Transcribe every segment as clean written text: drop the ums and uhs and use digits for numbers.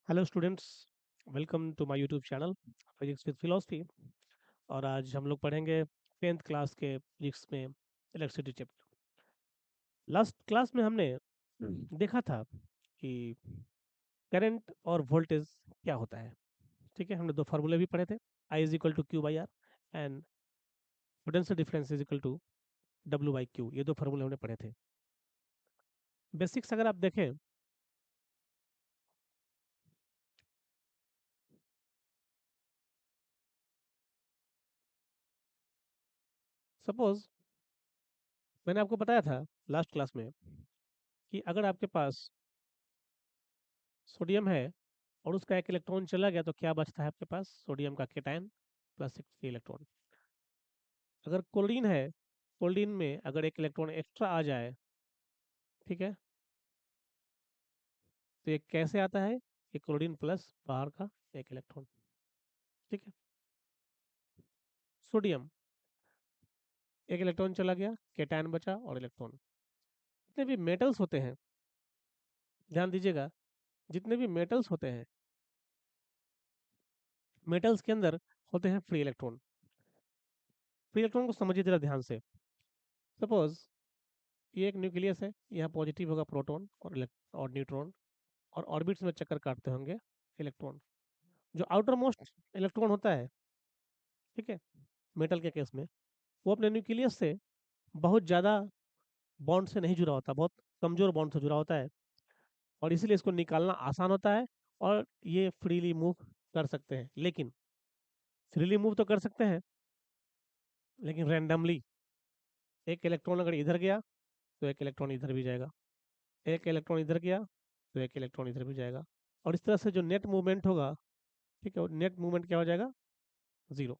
Hello students, welcome to my YouTube channel physics with philosophy. और आज हम लोग पढ़ेंगे 10th क्लास के फिजिक्स में इलेक्ट्रिसिटी चैप्टर। लास्ट क्लास में हमने देखा था कि करंट और वोल्टेज क्या होता है। ठीक है, हमने दो फार्मूले भी पढ़े थे। I is equal to Q by R and potential difference is equal to W by Q. ये दो फार्मूले हमने पढ़े थे। बेसिक्स अगर आप देखें, सपोज मैंने आपको बताया था लास्ट क्लास में कि अगर आपके पास सोडियम है और उसका एक इलेक्ट्रॉन चला गया तो क्या बचता है आपके पास? सोडियम का केटायन प्लस एक फ्री इलेक्ट्रॉन। अगर क्लोरीन है, क्लोरीन में अगर एक इलेक्ट्रॉन एक्स्ट्रा आ जाए, ठीक है, तो ये कैसे आता है? ये क्लोरीन प्लस बाहर का एक इलेक्ट्रॉन। ठीक है, सोडियम एक इलेक्ट्रॉन चला गया, केटायन बचा और इलेक्ट्रॉन। जितने भी मेटल्स होते हैं, ध्यान दीजिएगा, जितने भी मेटल्स होते हैं, मेटल्स के अंदर होते हैं फ्री इलेक्ट्रॉन। फ्री इलेक्ट्रॉन को समझिए जरा ध्यान से। सपोज ये एक न्यूक्लियस है, यहाँ पॉजिटिव होगा प्रोटॉन और न्यूट्रॉन, और ऑर्बिट्स में चक्कर काटते होंगे इलेक्ट्रॉन। जो आउटर मोस्ट इलेक्ट्रॉन होता है, ठीक है, मेटल के केस में, वो अपने न्यूक्लियस से बहुत ज़्यादा बॉन्ड से नहीं जुड़ा होता, बहुत कमज़ोर बॉन्ड से जुड़ा होता है, और इसीलिए इसको निकालना आसान होता है और ये फ्रीली मूव कर सकते हैं। लेकिन फ्रीली मूव तो कर सकते हैं, लेकिन रैंडमली एक इलेक्ट्रॉन अगर इधर गया तो एक इलेक्ट्रॉन इधर भी जाएगा, एक इलेक्ट्रॉन इधर गया तो एक इलेक्ट्रॉन इधर भी जाएगा, और इस तरह से जो नेट मूवमेंट होगा, ठीक है, नेट मूवमेंट क्या हो जाएगा? ज़ीरो।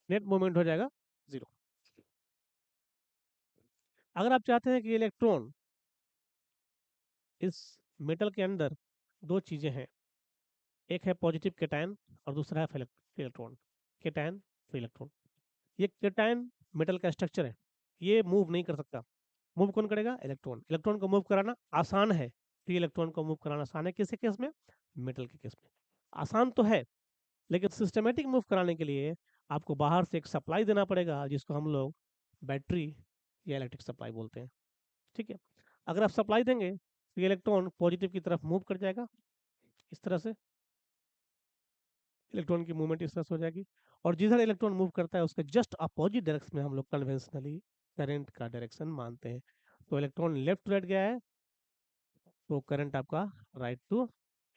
नेट मूवमेंट हो जाएगा ज़ीरो। अगर आप चाहते हैं कि इलेक्ट्रॉन इस मेटल के अंदर, दो चीज़ें हैं, एक है पॉजिटिव केटायन और दूसरा है free electron. Cation, free electron. ये केटायन मेटल का स्ट्रक्चर है, ये मूव नहीं कर सकता। मूव कौन करेगा? इलेक्ट्रॉन। इलेक्ट्रॉन को मूव कराना आसान है, फ्री इलेक्ट्रॉन को मूव कराना आसान है। किसके केस में? मेटल के केस में। आसान तो है, लेकिन सिस्टमेटिक मूव कराने के लिए आपको बाहर से एक सप्लाई देना पड़ेगा, जिसको हम लोग बैटरी या इलेक्ट्रिक सप्लाई बोलते हैं। ठीक है, अगर आप सप्लाई देंगे तो ये इलेक्ट्रॉन पॉजिटिव की तरफ मूव कर जाएगा, इस तरह से इलेक्ट्रॉन की मूवमेंट इस तरह से हो जाएगी। और जिधर इलेक्ट्रॉन मूव करता है उसके जस्ट अपोजिट डायरेक्शन में हम लोग कन्वेंशनली करंट का डायरेक्शन मानते हैं। तो इलेक्ट्रॉन लेफ्ट टू राइट गया है तो करंट आपका राइट टू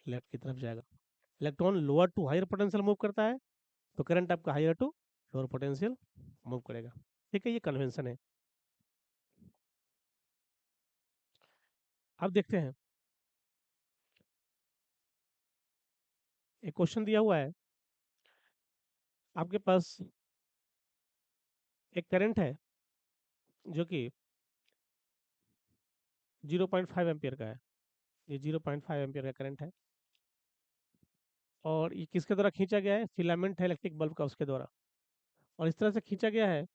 लेफ्ट की तरफ जाएगा। Electron lower to higher potential move करता है तो करंट आपका higher to lower potential move करेगा। ठीक है, ये कन्वेंशन है। अब देखते हैं, एक क्वेश्चन दिया हुआ है, आपके पास एक करंट है जो कि 0.5 एम्पियर का है। ये 0.5 एम्पियर का करंट है, और ये किसके द्वारा खींचा गया है? फिलामेंट है इलेक्ट्रिक बल्ब का, उसके द्वारा। और इस तरह से खींचा गया है,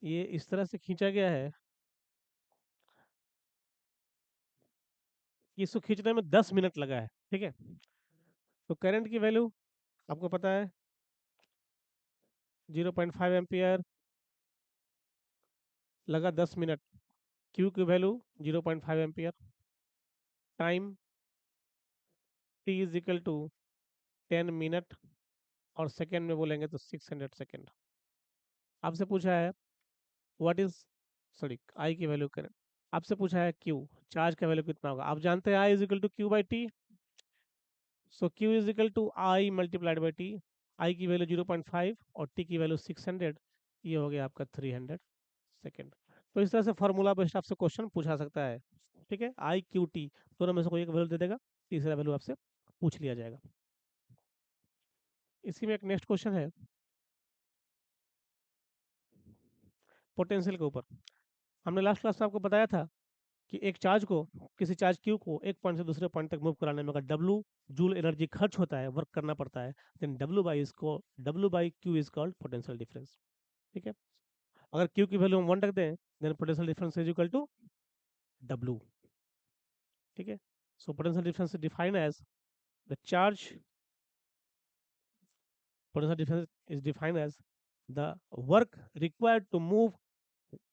ये इस तरह से खींचा गया है कि इसको खींचने में 10 मिनट लगा है। ठीक है, तो करंट की वैल्यू आपको पता है, 0.5 एम्पियर लगा 10 मिनट। क्यू की value 0.5 ampere, time T is equal to 10 minute, और सेकेंड में बोलेंगे तो 600 सेकेंड। आपसे पूछा है व्हाट इज, सॉरी, आई की वैल्यू करें। आपसे पूछा है क्यू, चार्ज का वैल्यू कितना होगा? आप जानते हैं I is equal to Q by T. So Q is equal to I multiplied by T. I की वैल्यू 0.5 और टी की वैल्यू 600, ये हो गया आपका 300 सेकेंड। तो इस तरह से फार्मूला बेस्ड आपसे क्वेश्चन पूछा सकता है। ठीक है, आई क्यू टी दोनों में से कोई एक वैल्यू दे देगा, तीसरा वैल्यू आपसे पूछ लिया जाएगा। इसी में एक नेक्स्ट क्वेश्चन है पोटेंशियल के ऊपर। हमने लास्ट क्लास में आपको बताया था कि एक चार्ज को, किसी चार्ज क्यू को एक पॉइंट से दूसरे पॉइंट तक मूव कराने में अगर डब्लू जूल एनर्जी खर्च होता है, वर्क करना पड़ता है, then W by Q is called potential difference. ठीक है, अगर Q की वैल्यू हम 1 रख दें then potential difference is equal to W। ठीक है, so potential difference is defined as the charge, potential difference is defined as the work required to move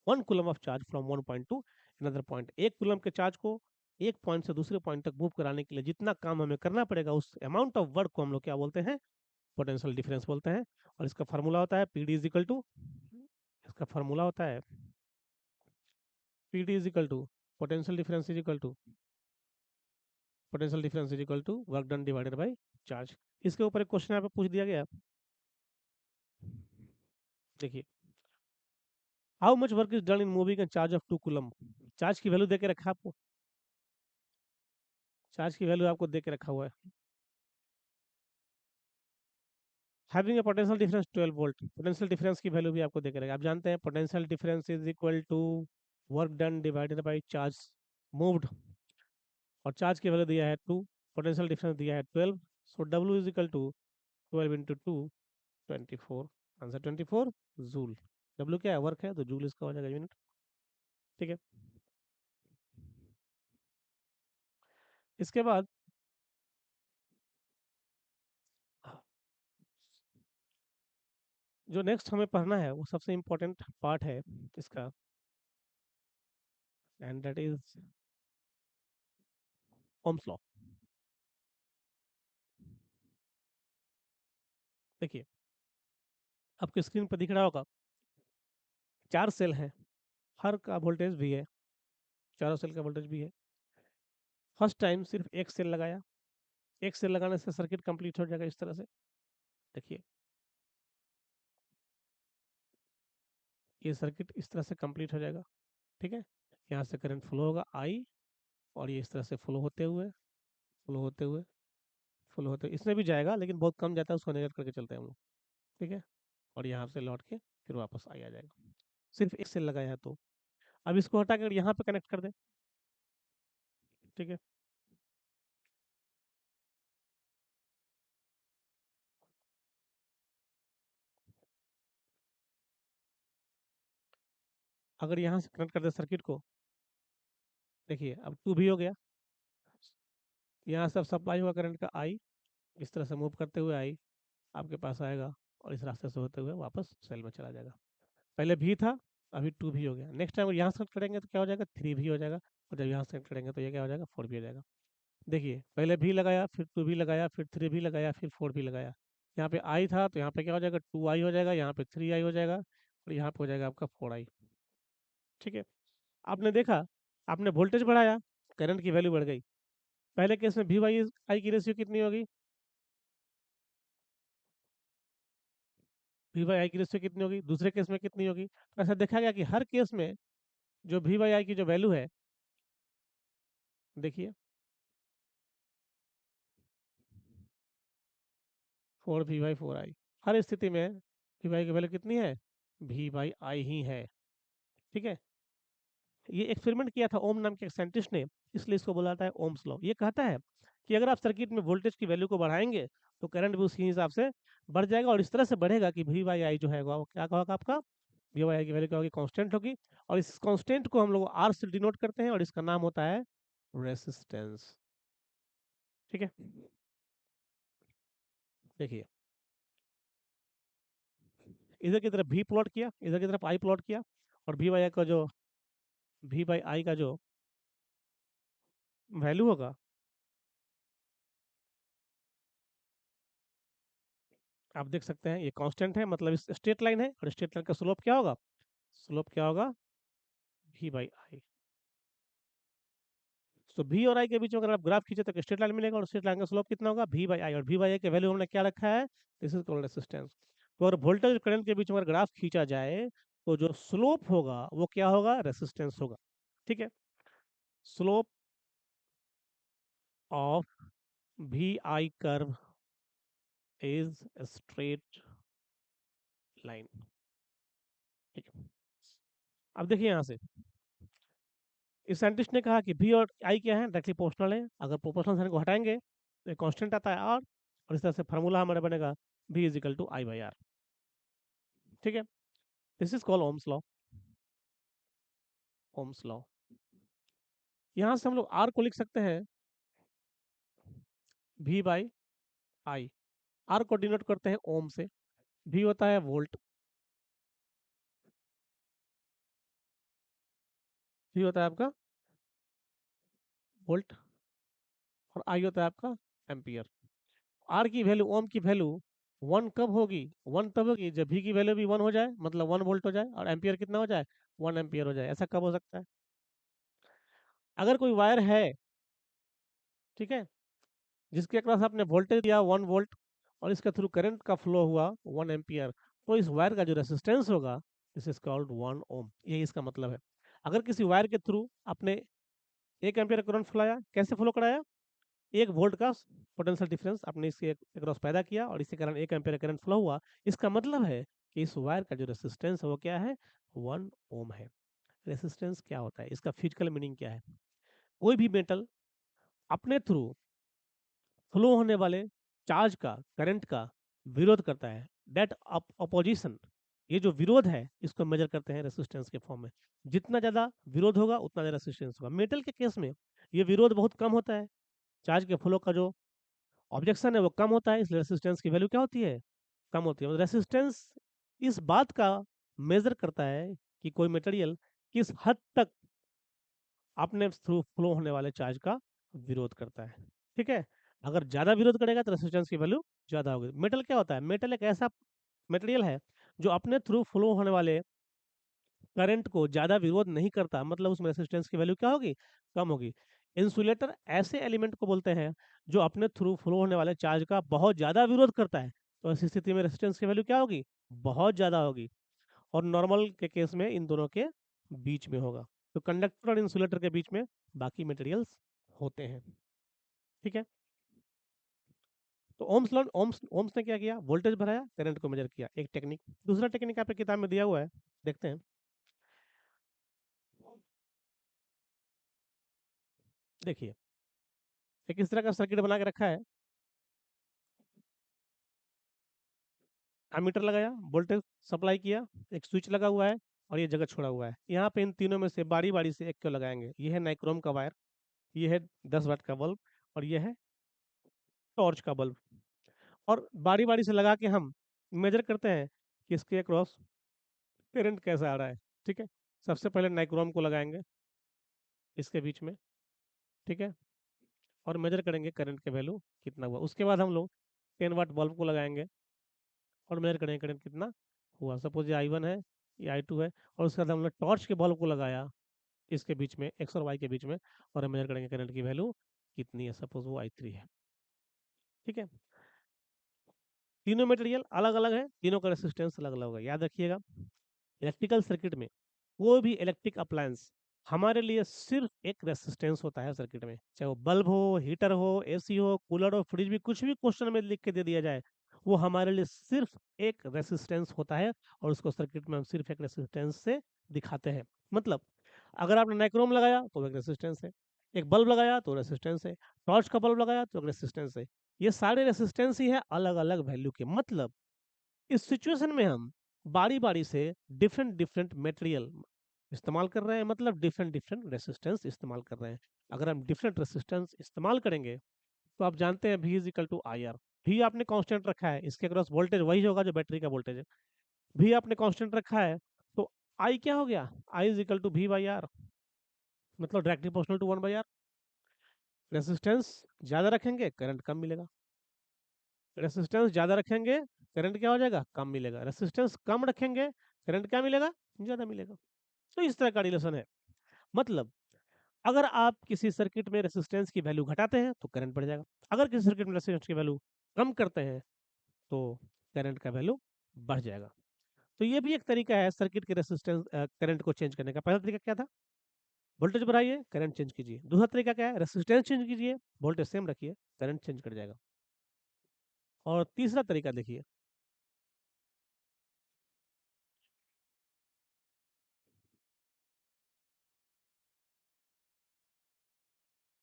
1 coulomb of charge from one point to another point। 1 coulomb के charge को एक point से दूसरे point तक move कराने के लिए जितना काम हमें करना पड़ेगा उस अमाउंट ऑफ वर्क को हम लोग क्या बोलते हैं, पोटेंशियल डिफरेंस बोलते हैं। और इसका फार्मूला होता है P D is equal to, इसका फार्मूला होता है P D is equal to potential difference is equal to, potential difference is equal to work done divided by charge. इसके ऊपर एक क्वेश्चन यहाँ पे पूछ दिया गया, देखिए, how much work is done in moving a charge of 2 coulomb. Charge की वैल्यू देके रखा है आपको, चार्ज की वैल्यू आपको देके रखा हुआ है, having a potential difference 12 volt. Potential difference की वैल्यू भी आपको देके रखा है। आप जानते हैं potential difference is equal to work done divided by charge moved, और चार्ज की वैल्यू दिया है 2, पोटेंशियल डिफरेंस दिया है 12, so W is equal to 12 into 2 24, answer 24 joule. W क्या है, वर्क है, तो जूल इसका हो जाएगा यूनिट। ठीक है, इसके बाद जो नेक्स्ट हमें पढ़ना है वो सबसे इम्पोर्टेंट पार्ट है इसका, and that is Ohm's law. देखिए, आपके स्क्रीन पर दिख रहा होगा 4 सेल हैं, हर का वोल्टेज भी है, चारों सेल का वोल्टेज भी है। फर्स्ट टाइम सिर्फ एक सेल लगाया, एक सेल लगाने से सर्किट कंप्लीट हो जाएगा इस तरह से। देखिए, ये सर्किट इस तरह से कंप्लीट हो जाएगा। ठीक है, यहाँ से करंट फ्लो होगा आई, और ये इस तरह से फ्लो होते हुए फ्लो होते हुए फ्लो होते हुए इसमें भी जाएगा, लेकिन बहुत कम जाता है, उसको नेगलेक्ट करके चलते हैं हम लोग। ठीक है, और यहाँ से लौट के फिर वापस आ जाएगा, सिर्फ एक सेल लगाया है तो। अब इसको हटा कर यहाँ पे कनेक्ट कर दें। ठीक है, अगर यहाँ से कनेक्ट कर दे सर्किट को, देखिए अब 2 भी हो गया, यहाँ से अब सप्लाई हुआ करंट का आई, इस तरह से मूव करते हुए आई आपके पास आएगा, और इस रास्ते से होते हुए वापस सेल में चला जाएगा। पहले भी था, अभी 2 भी हो गया। नेक्स्ट टाइम यहाँ से कनेक्ट करेंगे तो क्या हो जाएगा, 3 भी हो जाएगा, और जब यहाँ से कनेक्ट करेंगे तो ये क्या हो जाएगा, 4 भी हो जाएगा। देखिए, पहले भी लगाया, फिर 2 भी लगाया, फिर 3 भी लगाया, फिर 4 भी लगाया। यहाँ पे आई था तो यहाँ पे क्या हो जाएगा, 2 आई हो जाएगा, यहाँ पे 3 आई हो जाएगा, और यहाँ पे हो जाएगा आपका 4 आई। ठीक है, आपने देखा, आपने वोल्टेज बढ़ाया, करंट की वैल्यू बढ़ गई। पहले केस में वी वाई आई की रेशियो कितनी होगी, वी वाई आई की रेशियो कितनी होगी, दूसरे केस में कितनी होगी। तो ऐसा देखा गया कि हर केस में जो वी वाई आई की जो वैल्यू है, देखिए 4 वी बाई 4 आई, हर स्थिति में वी वाई की वैल्यू कितनी है, वी बाई आई ही है। ठीक है, ये एक्सपेरिमेंट किया था ओम नाम के एक साइंटिस्ट ने, इसलिए इसको बोला जाता है ओम्स लॉ। ये कहता है कि अगर आप सर्किट में वोल्टेज की वैल्यू को बढ़ाएंगे तो करंट भी उसी हिसाब से बढ़ जाएगा, और इस तरह से बढ़ेगा कि वी बाई आई जो है वो क्या होगा आपका, वी बाई आई की वैल्यू क्या होगी, कांस्टेंट होगी। और इस कांस्टेंट को हम लोग आर से डिनोट करते हैं, और इसका नाम होता है रेसिस्टेंस। ठीक है, देखिए, इधर की तरफ भी प्लॉट किया, इधर की तरफ आई प्लॉट किया, और वी बाई आई का जो वी बाई आई का जो वैल्यू होगा, आप देख सकते हैं ये कांस्टेंट है, मतलब इस स्ट्रेट लाइन है, और स्ट्रेट लाइन का स्लोप क्या होगा, स्लोप क्या होगा, वी बाई आई। तो भी और आई के बीच में अगर आप ग्राफ खींचे तो स्ट्रेट लाइन मिलेगा, और स्ट्रेट लाइन का स्लोप कितना होगा, भी बाई आई, और भी बाई आई के वैल्यू हमने क्या रखा है, दिस इज कॉल्ड रेसिस्टेंस। तो अगर वोल्टेज और करंट के बीच में अगर ग्राफ खींचा जाए तो जो स्लोप होगा वो क्या होगा, रेसिस्टेंस होगा। ठीक है, slope of V I curve is straight line. ठीक है, अब देखिए यहाँ से इस साइंटिस्ट ने कहा कि भी और आई क्या है, डायरेक्टली प्रोपोर्शनल है। अगर प्रोपोर्शनल साइन को हटाएंगे तो एक कांस्टेंट आता है आर, और इस तरह से फार्मूला हमारा बनेगा V is equal to I by R. ठीक है, this is called Ohm's law. Ohm's law. यहां से हम लोग आर को लिख सकते हैं V बाई आई। आर को डिनोट करते हैं ओम से। V होता है वोल्ट। V होता है आपका वोल्ट। और आई होता है आपका एम्पियर। आर की वैल्यू, ओम की वैल्यू वन कब होगी? वन तब होगी जब V की वैल्यू भी वन हो जाए, मतलब 1 वोल्ट हो जाए, और एम्पियर कितना हो जाए? 1 एम्पियर हो जाए। ऐसा कब हो सकता है? अगर कोई वायर है, ठीक है, जिसके अक्रॉस आपने वोल्टेज दिया 1 वोल्ट, और इसके थ्रू करंट का फ्लो हुआ 1 एम्पियर, तो इस वायर का जो रेसिस्टेंस होगा, दिस इज कॉल्ड 1 ओम। यही इसका मतलब है। अगर किसी वायर के थ्रू आपने 1 एम्पियर करंट फैलाया, कैसे फ्लो कराया? 1 वोल्ट का पोटेंशियल डिफरेंस आपने इसके अक्रॉस पैदा किया, और इसी कारण 1 एम्पियर करंट फ्लो हुआ। इसका मतलब है कि इस वायर का जो रेसिस्टेंस है वो क्या है? 1 ओम है। रेसिस्टेंस क्या होता है, इसका फिजिकल मीनिंग क्या है? कोई भी मेटल अपने थ्रू फ्लो होने वाले चार्ज का, करंट का विरोध करता है। दैट अपोजिशन, ये जो विरोध है, इसको मेजर करते हैं रेसिस्टेंस के फॉर्म में। जितना ज़्यादा विरोध होगा उतना ज़्यादा रेसिस्टेंस होगा। मेटल के केस में ये विरोध बहुत कम होता है, चार्ज के फ्लो का जो ऑब्जेक्शन है वो कम होता है, इसलिए रेसिस्टेंस की वैल्यू क्या होती है? कम होती है। मतलब रेसिस्टेंस इस बात का मेजर करता है कि कोई मटेरियल किस हद तक अपने थ्रू फ्लो होने वाले चार्ज का विरोध करता है। ठीक है, अगर ज़्यादा विरोध करेगा तो रेसिस्टेंस की वैल्यू ज़्यादा होगी। मेटल क्या होता है? मेटल एक ऐसा मटेरियल है जो अपने थ्रू फ्लो होने वाले करंट को ज़्यादा विरोध नहीं करता, मतलब उसमें रेसिस्टेंस की वैल्यू क्या होगी? कम होगी। इंसुलेटर ऐसे एलिमेंट को बोलते हैं जो अपने थ्रू फ्लो होने वाले चार्ज का बहुत ज़्यादा विरोध करता है, तो ऐसी स्थिति में रेसिस्टेंस की वैल्यू क्या होगी? बहुत ज़्यादा होगी। और नॉर्मल के केस में इन दोनों के बीच में होगा। तो कंडक्टर और इंसुलेटर के बीच में बाकी मटेरियल्स होते हैं। ठीक है, तो ओम्स लॉ, ओम्स ने क्या किया? वोल्टेज बढ़ाया, करंट को मेजर किया, एक टेक्निक। दूसरा टेक्निक आपके किताब में दिया हुआ है, देखते हैं। देखिए, एक इस तरह का सर्किट बना के रखा है। एमीटर लगाया, वोल्टेज सप्लाई किया, एक स्विच लगा हुआ है, और ये जगह छोड़ा हुआ है। यहाँ पे इन तीनों में से बारी बारी से एक को लगाएंगे। ये है नाइक्रोम का वायर, ये है 10 वाट का बल्ब, और ये है टॉर्च का बल्ब। और बारी बारी से लगा के हम मेजर करते हैं कि इसके अक्रॉस करंट कैसा आ रहा है। ठीक है, सबसे पहले नाइक्रोम को लगाएंगे इसके बीच में। ठीक है, और मेजर करेंगे करंट के वैल्यू कितना हुआ। उसके बाद हम लोग 10 वाट बल्ब को लगाएंगे और मेजर करेंगे करंट कितना हुआ। सपोज ये I1 है, ये I2 है, और उसके बाद हम लोग टॉर्च के बल्ब को लगाया इसके बीच में, एक्स और वाई के बीच में, और हम मेजर करेंगे करंट की वैल्यू कितनी है। सपोज वो I3 है। ठीक है, तीनों मटेरियल अलग अलग है, तीनों का रेसिस्टेंस अलग अलग होगा। याद रखिएगा, इलेक्ट्रिकल सर्किट में कोई भी इलेक्ट्रिक अप्लायंस हमारे लिए सिर्फ एक रेसिस्टेंस होता है सर्किट में। चाहे वो बल्ब हो, हीटर हो, एसी हो, कूलर हो, फ्रिज भी, कुछ भी क्वेश्चन में लिख के दे दिया जाए, वो हमारे लिए सिर्फ एक रेसिस्टेंस होता है, और उसको सर्किट में हम सिर्फ एक रेसिस्टेंस से दिखाते हैं। मतलब अगर आपने नाइक्रोम लगाया तो एक रेसिस्टेंस है, एक बल्ब लगाया तो रेसिस्टेंस है, टॉर्च का बल्ब लगाया तो एक रेसिस्टेंस है। ये सारे रेसिस्टेंस ही है अलग अलग वैल्यू के। मतलब इस सिचुएशन में हम बारी बारी से डिफरेंट डिफरेंट मटेरियल इस्तेमाल कर रहे हैं, मतलब डिफरेंट डिफरेंट रेसिस्टेंस इस्तेमाल कर रहे हैं। अगर हम डिफरेंट रेसिस्टेंस इस्तेमाल करेंगे तो आप जानते हैं V is equal to I R. भी आपने कांस्टेंट रखा है, इसके अक्रॉस वोल्टेज वही होगा जो बैटरी का वोल्टेज है। भी आपने कांस्टेंट रखा है, तो आई क्या हो गया? I is equal to V by R, मतलब directly proportional to 1 by R. Resistance ज्यादा रखेंगे करंट कम मिलेगा, रेसिस्टेंस ज्यादा रखेंगे करंट क्या हो जाएगा? कम मिलेगा। रेसिस्टेंस कम रखेंगे करंट क्या मिलेगा? ज्यादा मिलेगा। तो इस तरह का रिलेशन है। मतलब अगर आप किसी सर्किट में रेसिस्टेंस की वैल्यू घटाते हैं तो करंट बढ़ जाएगा, अगर किसी सर्किट में रेसिस्टेंस की वैल्यू कम करते हैं तो करंट का वैल्यू बढ़ जाएगा। तो ये भी एक तरीका है सर्किट के रेसिस्टेंस करंट को चेंज करने का। पहला तरीका क्या था? वोल्टेज बढ़ाइए, करंट चेंज कीजिए। दूसरा तरीका क्या है? रेसिस्टेंस चेंज कीजिए, वोल्टेज सेम रखिए, करंट चेंज कर जाएगा। और तीसरा तरीका देखिए,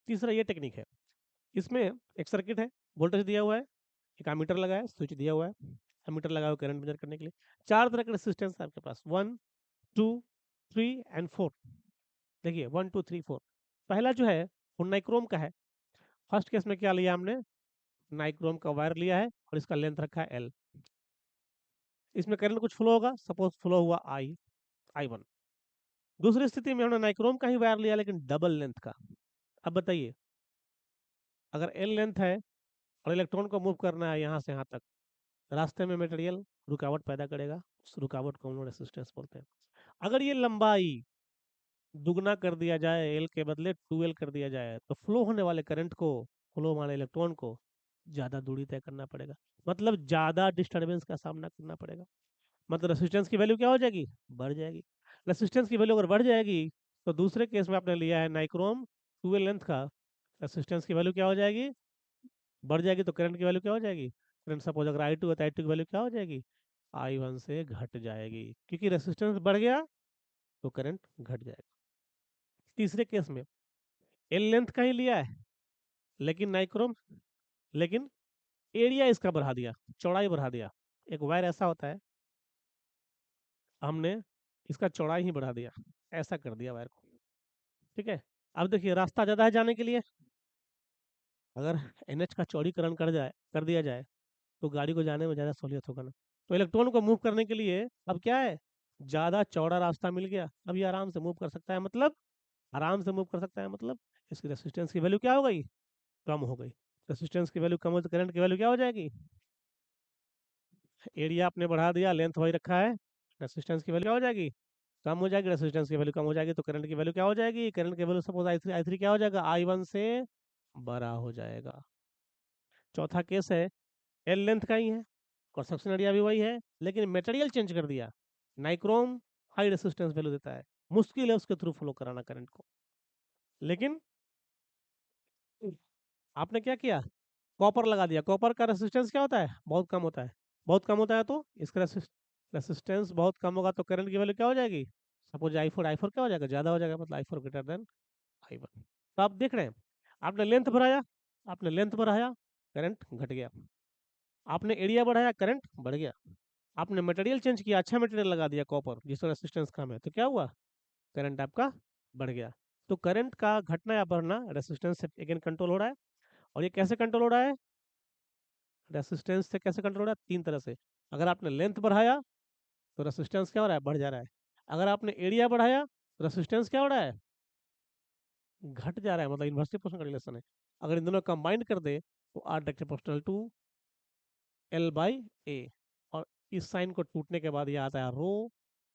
तीसरा ये टेक्निक है। इसमें एक सर्किट है, वोल्टेज दिया हुआ है, एक एमीटर लगा है, स्विच दिया हुआ है, एमीटर लगा हुआ करंट मेजर करने के लिए। चार तरह के रेसिस्टेंस है आपके पास, 1 2 3 एंड 4। देखिए 1 2 3 4। पहला जो है वो नाइक्रोम का है। फर्स्ट केस में क्या लिया हमने, नाइक्रोम का वायर लिया है और इसका लेंथ रखा है एल। इसमें करंट कुछ फ्लो होगा, सपोज फ्लो हुआ I1। दूसरी स्थिति में हमने नाइक्रोम का ही वायर लिया लेकिन डबल लेंथ का। अब बताइए, अगर एल लेंथ है और इलेक्ट्रॉन को मूव करना है यहाँ से यहाँ तक, रास्ते में मटेरियल रुकावट पैदा करेगा, उस रुकावट को हम लोग रेसिस्टेंस बोलते हैं। अगर ये लंबाई दुगना कर दिया जाए, एल के बदले 2L कर दिया जाए, तो फ्लो होने वाले करंट को, फ्लो वाले इलेक्ट्रॉन को ज़्यादा दूरी तय करना पड़ेगा, मतलब ज़्यादा डिस्टर्बेंस का सामना करना पड़ेगा। मतलब रेसिस्टेंस की वैल्यू क्या हो जाएगी, बढ़ जाएगी। रेसिस्टेंस की वैल्यू अगर बढ़ जाएगी तो दूसरे केस में आपने लिया है नाइक्रोम 2L लेंथ का, रेसिस्टेंस की वैल्यू क्या हो जाएगी, बढ़ जाएगी। तो करंट की वैल्यू क्या हो जाएगी, करंट सपोज अगर I2 है तो I2 की वैल्यू क्या हो जाएगी, I1 से घट जाएगी, क्योंकि रेसिस्टेंस बढ़ गया तो करंट घट जाएगा। तीसरे केस में एल लेंथ का ही लिया है लेकिन नाइक्रोम, लेकिन एरिया इसका बढ़ा दिया, चौड़ाई बढ़ा दिया। एक वायर ऐसा होता है, हमने इसका चौड़ाई ही बढ़ा दिया, ऐसा कर दिया वायर को, ठीक है। अब देखिए रास्ता ज़्यादा है जाने के लिए, अगर NH का चौड़ीकरण कर दिया जाए तो गाड़ी को जाने में ज़्यादा सहूलियत होगा ना। तो इलेक्ट्रॉन को मूव करने के लिए अब क्या है, ज़्यादा चौड़ा रास्ता मिल गया, अब ये आराम से मूव कर सकता है, मतलब आराम से मूव कर सकता है, मतलब इसकी रेसिस्टेंस की वैल्यू क्या हो गई, कम हो गई। रेसिस्टेंस की वैल्यू कम हो तो करंट की वैल्यू क्या हो जाएगी, एरिया आपने बढ़ा दिया, लेंथ वही रखा है, रेसिस्टेंस की वैल्यू क्या हो जाएगी, कम हो जाएगी। रेसिस्टेंस की वैल्यू कम हो जाएगी तो करंट की वैल्यू क्या हो जाएगी, करंट की वैल्यू सपोज I3 क्या हो जाएगा, I1 से बड़ा हो जाएगा। चौथा केस है, एल लेंथ का ही है, कंस्ट्रक्शन एरिया भी वही है, लेकिन मटेरियल चेंज कर दिया। नाइक्रोम हाई रेसिस्टेंस वैल्यू देता है, मुश्किल है उसके थ्रू फ्लो कराना करंट को, लेकिन आपने क्या किया, कॉपर लगा दिया। कॉपर का रेसिस्टेंस क्या होता है, बहुत कम होता है, बहुत कम होता है, तो इसका रेसिस्टेंस बहुत कम होगा तो करंट की वैल्यू क्या हो जाएगी, सपोज आई फोर क्या हो जाएगा, ज़्यादा हो जाएगा, मतलब I4 ग्रेटर देन I1। तो आप देख रहे हैं, आपने लेंथ बढ़ाया, आपने लेंथ बढ़ाया, करंट घट गया, आपने एरिया बढ़ाया, करंट बढ़ गया, आपने मटेरियल चेंज किया, अच्छा मटेरियल लगा दिया कॉपर जिसका रेसिस्टेंस कम है, तो क्या हुआ, करंट आपका बढ़ गया। तो करंट का घटना या बढ़ना रेसिस्टेंस से अगेन कंट्रोल हो रहा है। और ये कैसे कंट्रोल हो रहा है, रेसिस्टेंस से कैसे कंट्रोल हो रहा है, तीन तरह से। अगर आपने लेंथ बढ़ाया तो रेसिस्टेंस क्या हो रहा है, बढ़ जा रहा है। अगर आपने एरिया बढ़ाया तो रेसिस्टेंस क्या हो रहा है, घट जा रहा है, मतलब इन्वर्सली प्रोपोर्शनल रिलेशन है। अगर इन दोनों कंबाइंड कर दे तो R directly proportional to L/A, और इस साइन को टूटने के बाद ये आता है रो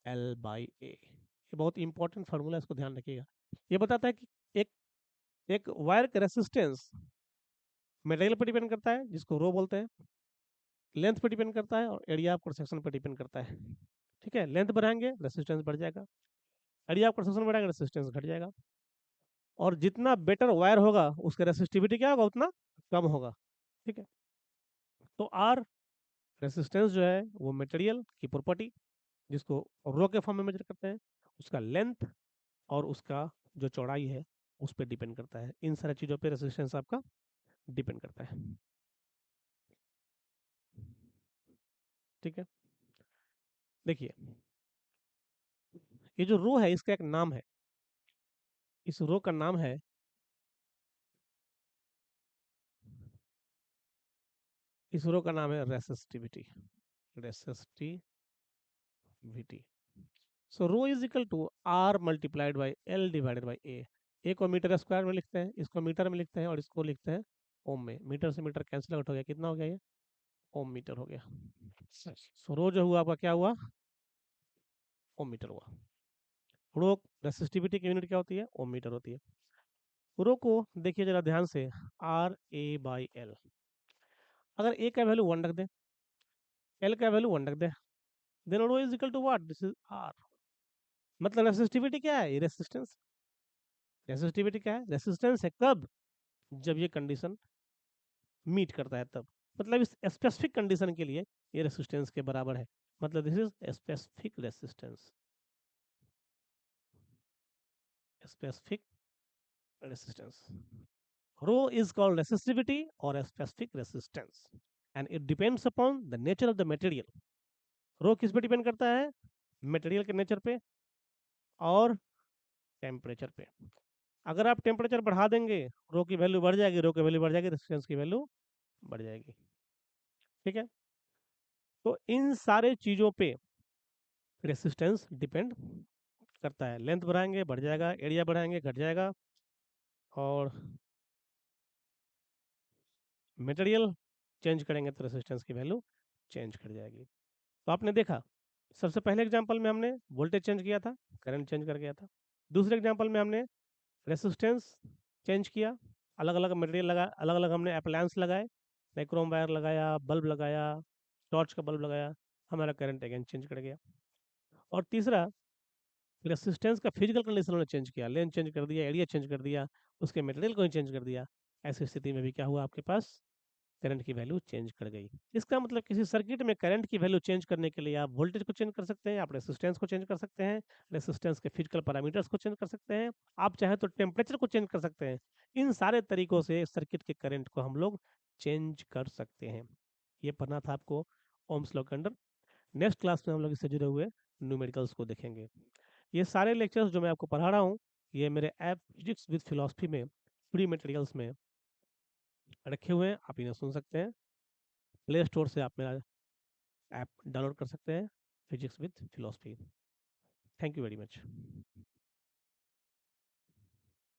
L/A। ये बहुत इंपॉर्टेंट फार्मूला है, इसको ध्यान रखिएगा। ये बताता है कि एक एक वायर का रेसिस्टेंस मटेरियल पर डिपेंड करता है जिसको रो बोलते हैं, लेंथ पे डिपेंड करता है, और एरिया ऑफ क्रॉस सेक्शन पर डिपेंड करता है। ठीक है, लेंथ बढ़ाएंगे रेसिस्टेंस बढ़ जाएगा, एरिया ऑफ क्रॉस सेक्शन बढ़ाएंगे रेसिस्टेंस घट जाएगा। और जितना बेटर वायर होगा उसका रेसिस्टिविटी क्या होगा, उतना कम होगा। ठीक है, तो आर रेसिस्टेंस जो है वो मटेरियल की प्रॉपर्टी, जिसको रो के फॉर्म में मेजर करते हैं, उसका लेंथ और उसका जो चौड़ाई है उस पर डिपेंड करता है। इन सारी चीज़ों पे रेसिस्टेंस आपका डिपेंड करता है। ठीक है, देखिए ये जो रो है इसका एक नाम है, इस रो का नाम है, इस रो का नाम है resistivity. Resistivity. So rho is equal to R multiplied by L divided by A को मीटर स्क्वायर में लिखते हैं, इसको मीटर में लिखते हैं, और इसको लिखते हैं ओम में। मीटर से मीटर कैंसिल आउट हो गया, कितना हो गया ये, ओम मीटर हो गया। सो रो जो हुआ आपका क्या हुआ, ओम मीटर हुआ। रो रेसिस्टिविटी की यूनिट क्या होती है, ओम मीटर होती है। रो को देखिए जरा ध्यान से, RA/L। अगर ए का वैल्यू 1 रख दे, एल का वैल्यू 1 रख दे, then rho is equal to what, this is R. मतलब रेसिस्टिविटी क्या है, ये रेसिस्टेंस। रेसिस्टिविटी क्या है, रेसिस्टेंस है कब, जब ये कंडीशन मीट करता है तब, मतलब इस स्पेसिफिक कंडीशन के लिए ये रेसिस्टेंस के बराबर है, मतलब this is specific resistance. Specific resistance, rho is called resistivity और specific resistance. And it depends upon the nature of the material. Rho किस पे डिपेंड करता है? मटेरियल के नेचर पे और टेम्परेचर पे। अगर आप टेम्परेचर बढ़ा देंगे, रो की वैल्यू बढ़ जाएगी, रो की वैल्यू बढ़ जाएगी, रेजिस्टेंस की वैल्यू बढ़ जाएगी। ठीक है, तो इन सारे चीज़ों पे रेसिस्टेंस डिपेंड करता है। लेंथ बढ़ाएंगे बढ़ जाएगा, एरिया बढ़ाएंगे घट जाएगा, और मटेरियल चेंज करेंगे तो रेसिस्टेंस की वैल्यू चेंज कर जाएगी। तो आपने देखा, सबसे पहले एग्जांपल में हमने वोल्टेज चेंज किया था, करंट चेंज कर गया था। दूसरे एग्जांपल में हमने रेसिस्टेंस चेंज किया, अलग अलग मटेरियल लगा, अलग अलग हमने अप्लायंस लगाए, नाइक्रोम वायर लगाया, बल्ब लगाया, टॉर्च का बल्ब लगाया, हमारा करंट अगेन चेंज कर गया। और तीसरा, रेसिस्टेंस का फिजिकल कंडीशन उन्होंने चेंज किया, लेंथ चेंज कर दिया, एरिया चेंज कर दिया, उसके मटेरियल को ही चेंज कर दिया। ऐसी स्थिति में भी क्या हुआ, आपके पास करंट की वैल्यू चेंज कर गई। इसका मतलब किसी सर्किट में करंट की वैल्यू चेंज करने के लिए आप वोल्टेज को चेंज कर सकते हैं, आप रेसिस्टेंस को चेंज कर सकते हैं, रेसिस्टेंस के फिजिकल पैरामीटर्स को चेंज कर सकते हैं, आप चाहे तो टेम्परेचर को चेंज कर सकते हैं। इन सारे तरीकों से सर्किट के करंट को हम लोग चेंज कर सकते हैं। ये पढ़ना था आपको ओम्स लॉ के अंडर। नेक्स्ट क्लास में हम लोग इससे जुड़े हुए न्यूमेरिकल्स को देखेंगे। ये सारे लेक्चर्स जो मैं आपको पढ़ा रहा हूँ, ये मेरे ऐप फिजिक्स विद फिलोसफी में फ्री मटेरियल्स में रखे हुए हैं, आप इन्हें सुन सकते हैं। प्ले स्टोर से आप मेरा ऐप डाउनलोड कर सकते हैं, physics with philosophy. Thank you very much.